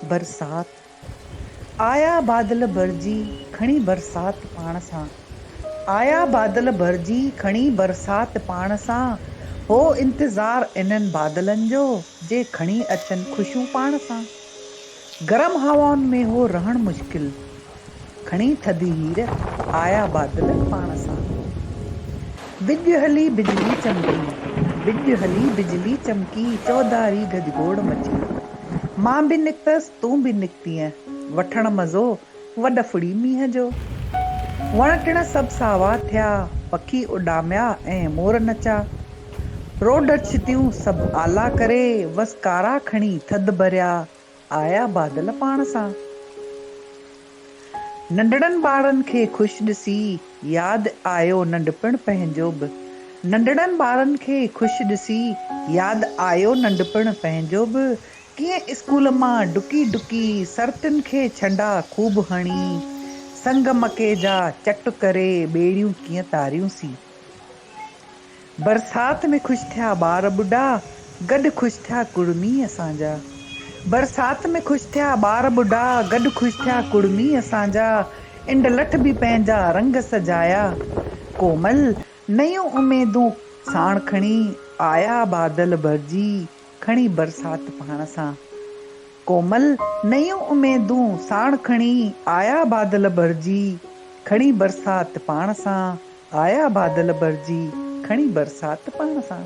बरसात आया बादल भरजी खणी बरसात पाण सां। आया बादल भरजी खणी बरसात पाण सां। हो इंतज़ार इन्हनि बादलनि जो जे खणी अचनि ख़ुशियूं पाण सां। गरम हवाउनि में हो रहण मुश्किल खणी थधी हीर आया बादल पाण सां। विॼ हली बिजली चमकी विॼ हली बिजली चमकी चौधारी गजगोड़ मची। मां बि निकतसि तूं बि निकतीअ वठण मज़ो वॾ फुड़ी मींहं जो। वण टिण सभु सावा थिया पखी उॾामिया ऐं मोर नचा। रोड छितियूं सभु आला करे वसकारा खणी थधि भरिया आया बादल पाण सां। नंढड़नि ॿारनि खे ख़ुशि ॾिसी यादि आयो नंढपिण पंहिंजो बि। नंढड़नि ॿारनि खे ख़ुशि ॾिसी यादि आयो नंढपिण पंहिंजो बि। कीअं स्कूल मां डुकी डुकी सर्तियुनि खे छंडा खूब हणी संग मके जा चट करे ॿेड़ियूं कीअं तारियूंसीं। बरसात में ख़ुशि थिया ॿार ॿुढा गॾु ख़ुशि थिया कुड़मी असांजा। बरसात में ख़ुशि थिया ॿार ॿुढा गॾु ख़ुशि थिया कुड़मी असांजा। इंड लठ बि पंहिंजा रंग सजाया कोमल नयूं उमेदूं साण खणी आया बादल भरजी खणी बरसात पाण सां। कोमल नयूं उमेदूं साण खणी आया बादल भरजी खणी बरसात पाण सां। आया बादल भरजी खणी बरसात पाण सां।